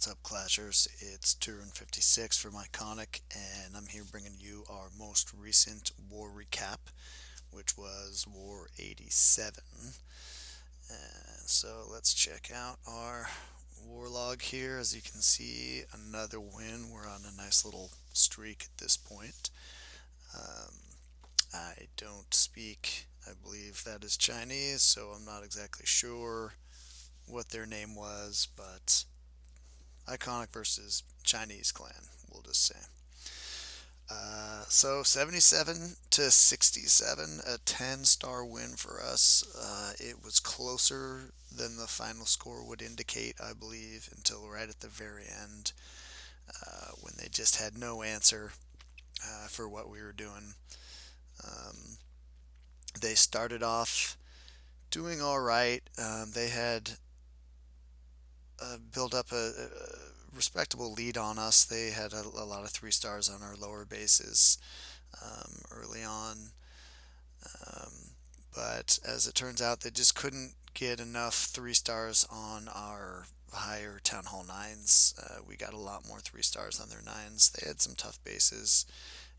What's up, Clashers? It's turn 56 from iKonik, and I'm here bringing you our most recent war recap, which was War 87. So let's check out our war log here. As you can see, another win. We're on a nice little streak at this point. Um, I don't speak, I believe that is Chinese, so I'm not exactly sure what their name was, but iKonik versus Chinese clan, we'll just say. So 77 to 67, a 10-star win for us. It was closer than the final score would indicate, I believe, until right at the very end, when they just had no answer for what we were doing. Um, they started off doing all right. They had built up a respectable lead on us. They had a lot of 3 stars on our lower bases early on. Um, but as it turns out, they just couldn't get enough 3 stars on our higher Town Hall 9s. We got a lot more 3 stars on their 9s. They had some tough bases,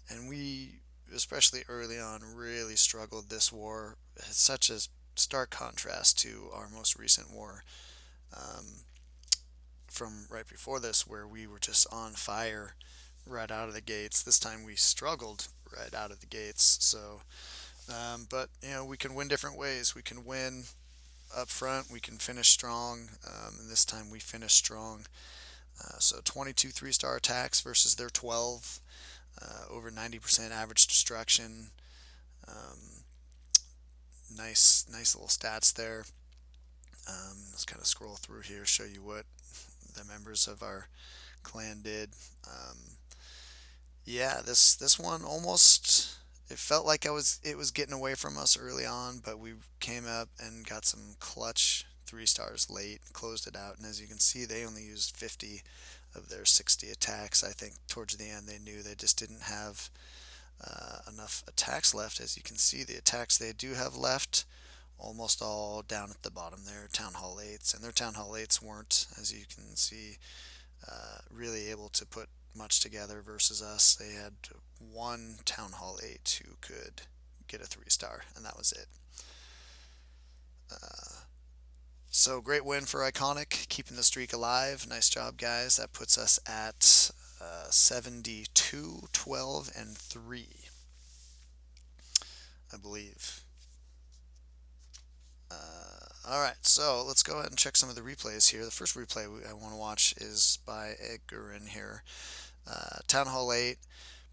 and we, especially early on, really struggled this war. It's such a stark contrast to our most recent war. Um, from right before this, where we were just on fire right out of the gates. This time we struggled right out of the gates. But we can win different ways. We can win up front. We can finish strong. And this time we finished strong. So 22 3-star attacks versus their 12. Over 90% average destruction. Um, nice little stats there. Let's kind of scroll through here, show you what the members of our clan did. Um, yeah, this one almost, it felt like it was getting away from us early on, but we came up and got some clutch 3 stars late, closed it out, and as you can see, they only used 50 of their 60 attacks. I think towards the end they knew they just didn't have enough attacks left. As you can see, the attacks they do have left almost all down at the bottom there, Town Hall 8s, and their Town Hall 8s weren't, as you can see, really able to put much together versus us. They had one Town Hall 8 who could get a 3-star, and that was it. So great win for iKonik, keeping the streak alive. Nice job, guys. That puts us at 72, 12, and 3, I believe. All right, so let's go ahead and check some of the replays here. The first replay I want to watch is by Eh Guren here. Town Hall 8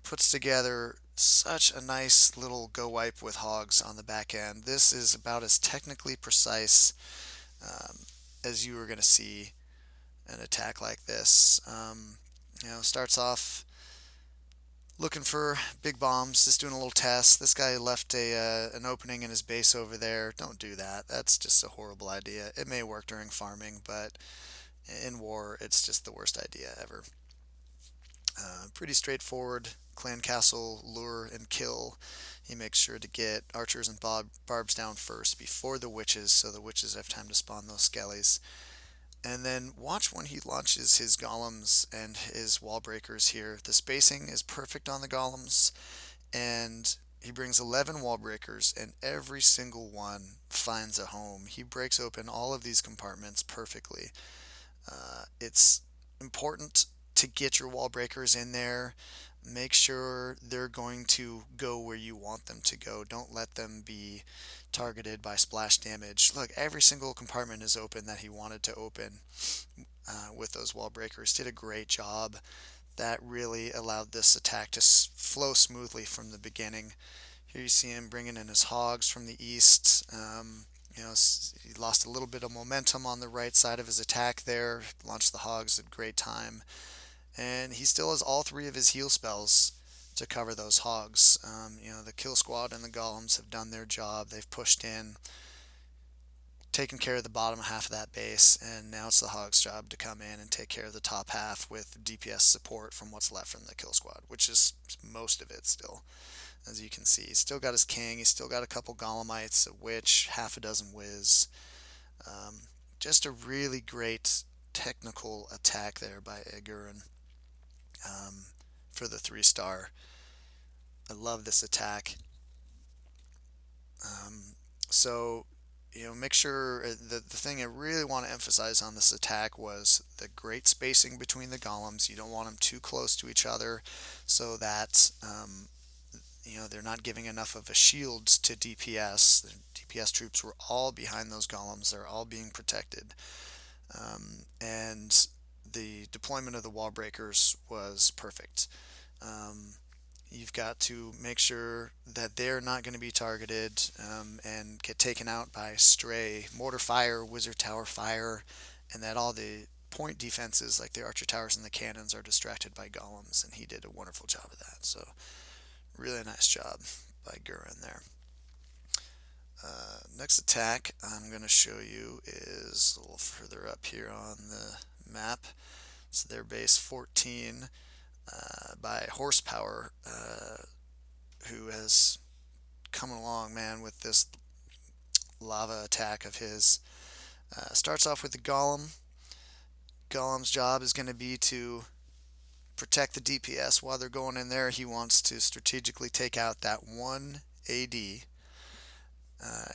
puts together such a nice little go wipe with hogs on the back end. This is about as technically precise um, as you are going to see an attack like this. Starts off looking for big bombs, just doing a little test. This guy left an opening in his base over there. Don't do that. That's just a horrible idea. It may work during farming, but in war, it's just the worst idea ever. Pretty straightforward clan castle lure and kill. He makes sure to get archers and barbs down first before the witches, so the witches have time to spawn those skellies. And then watch when he launches his golems and his wall breakers here. The spacing is perfect on the golems, and he brings 11 wall breakers, and every single one finds a home. He breaks open all of these compartments perfectly. It's important to get your wall breakers in there. Make sure they're going to go where you want them to go. Don't let them be targeted by splash damage. Look, every single compartment is open that he wanted to open with those wall breakers. Did a great job. That really allowed this attack to flow smoothly from the beginning. Here you see him bringing in his hogs from the east. He lost a little bit of momentum on the right side of his attack there. Launched the hogs at a great time. And he still has all 3 of his heal spells to cover those hogs. The kill squad and the golems have done their job. They've pushed in, taken care of the bottom half of that base, and now it's the hogs' job to come in and take care of the top half with DPS support from what's left from the kill squad, which is most of it still. As you can see, he's still got his king, he's still got a couple golemites, a witch, half a dozen whiz. Just a really great technical attack there by Eh Guren, for the 3-star. I love this attack. So, make sure the thing I really want to emphasize on this attack was the great spacing between the golems. You don't want them too close to each other so that they're not giving enough of a shield to DPS. The DPS troops were all behind those golems. They're all being protected. And the deployment of the wall breakers was perfect. You've got to make sure that they're not going to be targeted and get taken out by stray mortar fire, wizard tower fire, and that all the point defenses like the archer towers and the cannons are distracted by golems, and he did a wonderful job of that. So really nice job by Guren there. Next attack I'm going to show you is a little further up here on the map. It's their base 14 by Horsepower, who has come along, man, with this lava attack of his. Starts off with the golem. Golem's job is going to be to protect the DPS while they're going in there. He wants to strategically take out that one AD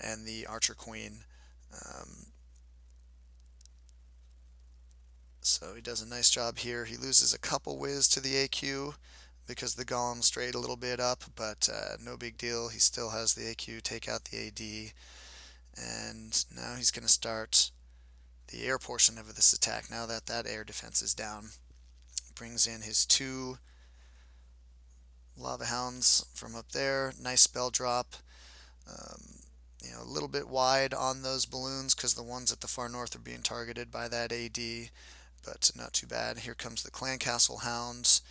and the Archer Queen. So he does a nice job here. He loses a couple whiz to the AQ because the golem strayed a little bit up, but no big deal. He still has the AQ take out the AD. And now he's going to start the air portion of this attack now that that air defense is down. Brings in his 2 lava hounds from up there. Nice spell drop. A little bit wide on those balloons because the ones at the far north are being targeted by that AD, but not too bad. Here comes the Clan Castle Hounds.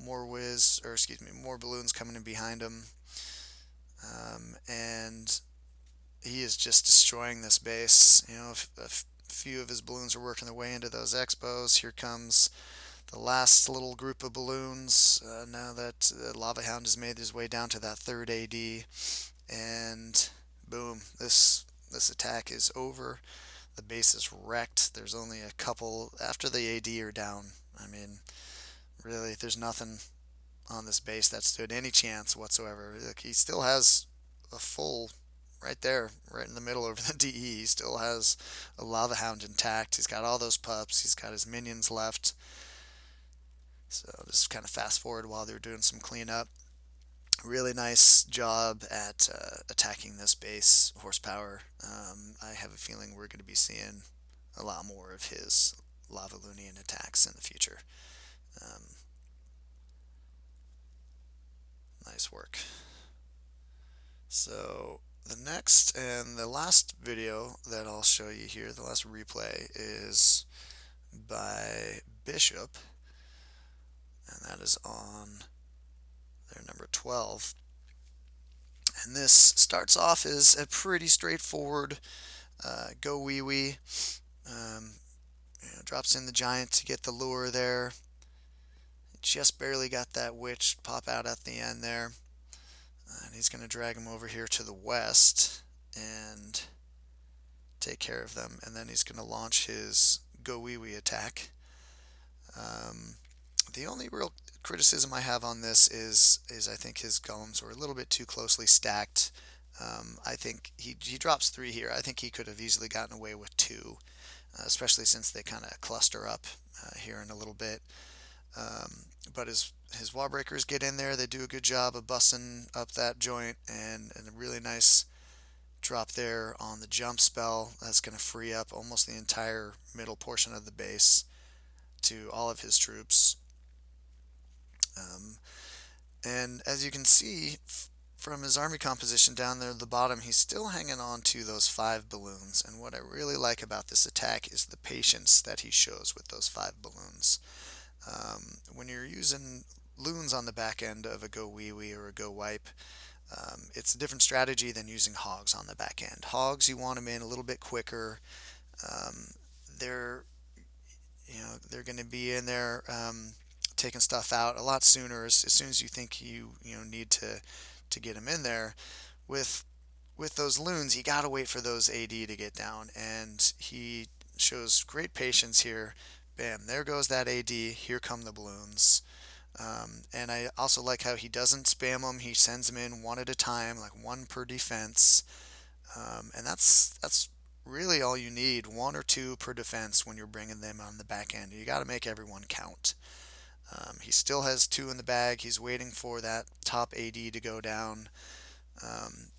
More more balloons coming in behind him. And he is just destroying this base. A few of his balloons are working their way into those expos. Here comes the last little group of balloons. Now that the Lava Hound has made his way down to that 3rd AD, and boom, this attack is over. The base is wrecked. There's only a couple after the AD are down. I mean, really, there's nothing on this base that stood any chance whatsoever. Look, he still has a full right there, right in the middle over the DE. He still has a Lava Hound intact. He's got all those pups. He's got his minions left. So just kind of fast forward while they're doing some cleanup. Really nice job at attacking this base, Horsepower. I have a feeling we're going to be seeing a lot more of his golavaloonian attacks in the future. Nice work. So the next and the last video that I'll show you here, the last replay, is by Bishop, and that is on their number 12. And this starts off as a pretty straightforward gowiwi. Drops in the giant to get the lure there. Just barely got that witch pop out at the end there. And he's going to drag him over here to the west and take care of them. And then he's going to launch his gowiwi attack. The only real criticism I have on this is I think his golems were a little bit too closely stacked. I think he drops 3 here. I think he could have easily gotten away with 2, especially since they kind of cluster up here in a little bit. But his wall breakers get in there. They do a good job of busting up that joint, and a really nice drop there on the jump spell. That's going to free up almost the entire middle portion of the base to all of his troops. And as you can see from his army composition down there at the bottom, he's still hanging on to those 5 balloons. And what I really like about this attack is the patience that he shows with those 5 balloons. When you're using loons on the back end of a gowiwi or a gowipe, it's a different strategy than using hogs on the back end. Hogs, you want them in a little bit quicker. They're going to be in there taking stuff out a lot sooner as soon as you think you need to get them in there. With those loons, you got to wait for those AD to get down, and he shows great patience here. Bam, there goes that AD. Here come the balloons. And I also like how he doesn't spam them. He sends them in one at a time, like one per defense. And that's really all you need, one or two per defense when you're bringing them on the back end. You got to make everyone count. He still has two in the bag. He's waiting for that top AD to go down.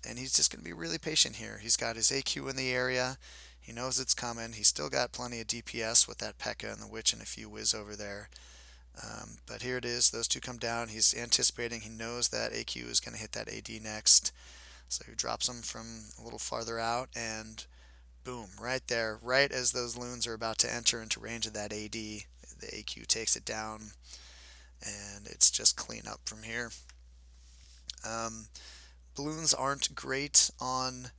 And he's just going to be really patient here. He's got his AQ in the area. He knows it's coming. He's still got plenty of DPS with that P.E.K.K.A. and the Witch and a few Wiz over there. But here it is. Those two come down. He's anticipating. He knows that AQ is going to hit that AD next. So he drops them from a little farther out, and boom, right there, right as those loons are about to enter into range of that AD, the AQ takes it down, and it's just clean up from here. Balloons aren't great on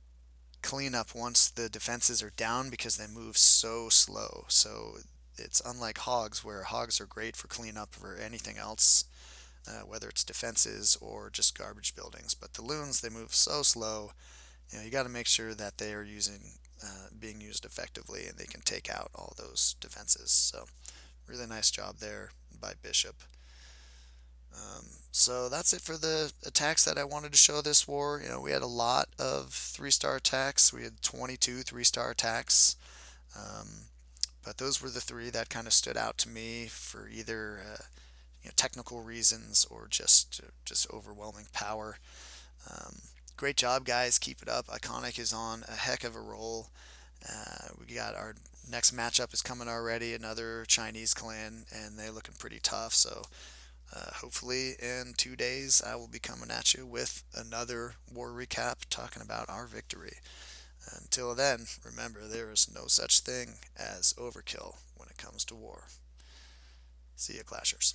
cleanup once the defenses are down because they move so slow. So it's unlike hogs, where hogs are great for cleanup or anything else, whether it's defenses or just garbage buildings. But the loons, they move so slow. You got to make sure that they are being used effectively, and they can take out all those defenses. So really nice job there by Bishop. So that's it for the attacks that I wanted to show this war. We had a lot of 3-star attacks. We had 22 3-star attacks. But those were the three that kind of stood out to me for either technical reasons or just overwhelming power. Great job, guys. Keep it up. iKonik is on a heck of a roll. We got our next matchup is coming already, another Chinese clan, and they're looking pretty tough. So hopefully in 2 days I will be coming at you with another war recap talking about our victory. Until then, remember, there is no such thing as overkill when it comes to war. See ya, Clashers.